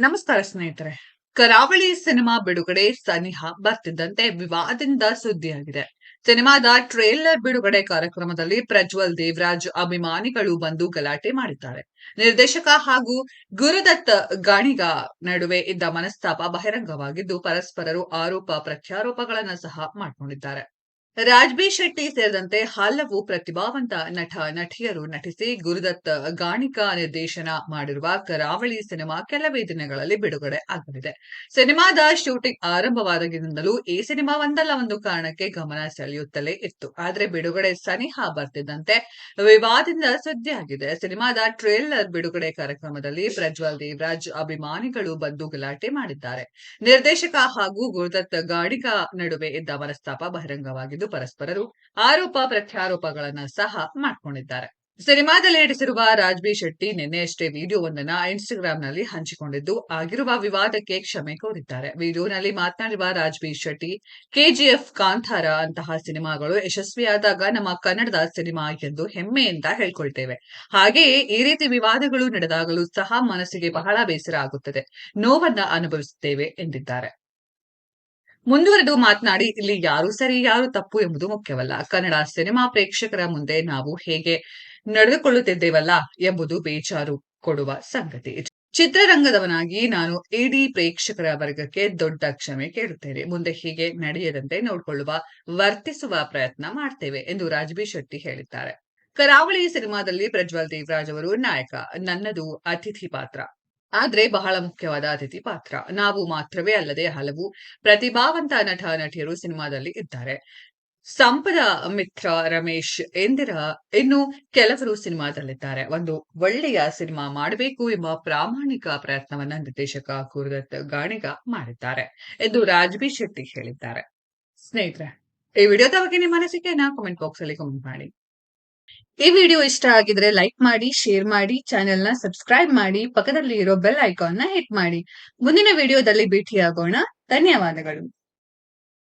ನಮಸ್ಕಾರ ಸ್ನೇಹಿತರೆ. ಕರಾವಳಿ ಸಿನಿಮಾ ಬಿಡುಗಡೆ ಸನಿಹ ಬರ್ತಿದ್ದಂತೆ ವಿವಾದದಿಂದ ಸುದ್ದಿಯಾಗಿದೆ. ಸಿನಿಮಾದ ಟ್ರೇಲರ್ ಬಿಡುಗಡೆ ಕಾರ್ಯಕ್ರಮದಲ್ಲಿ ಪ್ರಜ್ವಲ್ ದೇವರಾಜ್ ಅಭಿಮಾನಿಗಳು ಬಂದು ಗಲಾಟೆ ಮಾಡಿದ್ದಾರೆ. ನಿರ್ದೇಶಕ ಹಾಗೂ ಗುರುದತ್ ಗಾಣಿಗ ನಡುವೆ ಇದ್ದ ಮನಸ್ತಾಪ ಬಹಿರಂಗವಾಗಿದ್ದು, ಪರಸ್ಪರರು ಆರೋಪ ಪ್ರತ್ಯಾರೋಪಗಳನ್ನು ಸಹ ಮಾಡಿಕೊಂಡಿದ್ದಾರೆ. ರಾಜ್ಬಿ ಶೆಟ್ಟಿ ಸೇರಿದಂತೆ ಹಲವು ಪ್ರತಿಭಾವಂತ ನಟ ನಟಿಯರು ನಟಿಸಿ ಗುರುದತ್ ಗಾಣಿಕ ನಿರ್ದೇಶನ ಮಾಡಿರುವ ಕರಾವಳಿ ಸಿನಿಮಾ ಕೆಲವೇ ದಿನಗಳಲ್ಲಿ ಬಿಡುಗಡೆ ಆಗಲಿದೆ. ಸಿನಿಮಾದ ಶೂಟಿಂಗ್ ಆರಂಭವಾದಾಗಿನಿಂದಲೂ ಈ ಸಿನಿಮಾ ಒಂದಲ್ಲ ಒಂದು ಕಾರಣಕ್ಕೆ ಗಮನ ಸೆಳೆಯುತ್ತಲೇ ಇತ್ತು. ಆದರೆ ಬಿಡುಗಡೆ ಸನಿಹ ಬರ್ತಿದ್ದಂತೆ ವಿವಾದದಿಂದ ಸುದ್ದಿಯಾಗಿದೆ. ಸಿನಿಮಾದ ಟ್ರೇಲರ್ ಬಿಡುಗಡೆ ಕಾರ್ಯಕ್ರಮದಲ್ಲಿ ಪ್ರಜ್ವಲ್ ದೇವರಾಜ್ ಅಭಿಮಾನಿಗಳು ಬಂದು ಗಲಾಟೆ ಮಾಡಿದ್ದಾರೆ. ನಿರ್ದೇಶಕ ಹಾಗೂ ಗುರುದತ್ ಗಾಣಿಗ ನಡುವೆ ಇದ್ದ ಮನಸ್ತಾಪ ಬಹಿರಂಗವಾಗಿದ್ದು, ಪರಸ್ಪರರು ಆರೋಪ ಪ್ರತ್ಯಾರೋಪಗಳನ್ನು ಸಹ ಮಾಡಿಕೊಂಡಿದ್ದಾರೆ. ಸಿನಿಮಾದಲ್ಲಿ ನಟಿಸಿರುವ ರಾಜ್ಬಿ ಶೆಟ್ಟಿ ನಿನ್ನೆಯಷ್ಟೇ ವಿಡಿಯೋವೊಂದನ್ನು ಇನ್ಸ್ಟಾಗ್ರಾಂನಲ್ಲಿ ಹಂಚಿಕೊಂಡಿದ್ದು, ಆಗಿರುವ ವಿವಾದಕ್ಕೆ ಕ್ಷಮೆ ಕೋರಿದ್ದಾರೆ. ವಿಡಿಯೋನಲ್ಲಿ ಮಾತನಾಡಿರುವ ರಾಜ್ಬಿ ಶೆಟ್ಟಿ, ಕೆಜಿಎಫ್, ಕಾಂತಾರ ಅಂತಹ ಸಿನಿಮಾಗಳು ಯಶಸ್ವಿಯಾದಾಗ ನಮ್ಮ ಕನ್ನಡದ ಸಿನಿಮಾ ಎಂದು ಹೆಮ್ಮೆಯಿಂದ ಹೇಳ್ಕೊಳ್ತೇವೆ. ಹಾಗೆಯೇ ಈ ರೀತಿ ವಿವಾದಗಳು ನಡೆದಾಗಲೂ ಸಹ ಮನಸ್ಸಿಗೆ ಬಹಳ ಬೇಸರ ಆಗುತ್ತದೆ, ನೋವನ್ನ ಅನುಭವಿಸುತ್ತೇವೆ ಎಂದಿದ್ದಾರೆ. ಮುಂದುವರೆದು ಮಾತನಾಡಿ, ಇಲ್ಲಿ ಯಾರು ಸರಿ ಯಾರು ತಪ್ಪು ಎಂಬುದು ಮುಖ್ಯವಲ್ಲ. ಕನ್ನಡ ಸಿನಿಮಾ ಪ್ರೇಕ್ಷಕರ ಮುಂದೆ ನಾವು ಹೇಗೆ ನಡೆದುಕೊಳ್ಳುತ್ತಿದ್ದೇವಲ್ಲ ಎಂಬುದು ಬೇಜಾರು ಕೊಡುವ ಸಂಗತಿ. ಚಿತ್ರರಂಗದವನಾಗಿ ನಾನು ಇಡೀ ಪ್ರೇಕ್ಷಕರ ವರ್ಗಕ್ಕೆ ದೊಡ್ಡ ಕ್ಷಮೆ ಕೇಳುತ್ತೇನೆ. ಮುಂದೆ ಹೀಗೆ ನಡೆಯದಂತೆ ನೋಡಿಕೊಳ್ಳುವ, ವರ್ತಿಸುವ ಪ್ರಯತ್ನ ಮಾಡ್ತೇವೆ ಎಂದು ರಾಜ್ಬಿ ಶೆಟ್ಟಿ ಹೇಳಿದ್ದಾರೆ. ಕರಾವಳಿ ಸಿನಿಮಾದಲ್ಲಿ ಪ್ರಜ್ವಲ್ ದೇವರಾಜ್ ಅವರು ನಾಯಕ. ನನ್ನದು ಅತಿಥಿ ಪಾತ್ರ. ಆದ್ರೆ ಬಹಳ ಮುಖ್ಯವಾದ ಅತಿಥಿ ಪಾತ್ರ. ನಾವು ಮಾತ್ರವೇ ಅಲ್ಲದೆ ಹಲವು ಪ್ರತಿಭಾವಂತ ನಟ ನಟಿಯರು ಸಿನಿಮಾದಲ್ಲಿ ಇದ್ದಾರೆ. ಸಂಪದ ಮಿತ್ರ, ರಮೇಶ್, ಇಂದಿರ, ಇನ್ನು ಕೆಲವರು ಸಿನಿಮಾದಲ್ಲಿದ್ದಾರೆ. ಒಂದು ಒಳ್ಳೆಯ ಸಿನಿಮಾ ಮಾಡಬೇಕು ಎಂಬ ಪ್ರಾಮಾಣಿಕ ಪ್ರಯತ್ನವನ್ನ ನಿರ್ದೇಶಕ ಗುರುದತ್ ಗಾಣಿಗ ಮಾಡಿದ್ದಾರೆ ಎಂದು ರಾಜ್ಬಿ ಶೆಟ್ಟಿ ಹೇಳಿದ್ದಾರೆ. ಸ್ನೇಹಿತರೆ, ಈ ವಿಡಿಯೋದ ಬಗ್ಗೆ ನಿಮ್ಮ ಅನಿಸಿಕೆಯನ್ನ ಕಾಮೆಂಟ್ ಬಾಕ್ಸ್ ಅಲ್ಲಿ ಕಾಮೆಂಟ್ ಮಾಡಿ. ಈ ವಿಡಿಯೋ ಇಷ್ಟ ಆಗಿದ್ರೆ ಲೈಕ್ ಮಾಡಿ, ಶೇರ್ ಮಾಡಿ, ಚಾನೆಲ್ನ ಸಬ್ಸ್ಕ್ರೈಬ್ ಮಾಡಿ, ಪಕ್ಕದಲ್ಲಿ ಇರೋ ಬೆಲ್ ಐಕಾನ್ನ ಹಿಟ್ ಮಾಡಿ. ಮುಂದಿನ ವಿಡಿಯೋದಲ್ಲಿ ಭೇಟಿಯಾಗೋಣ. ಧನ್ಯವಾದಗಳು.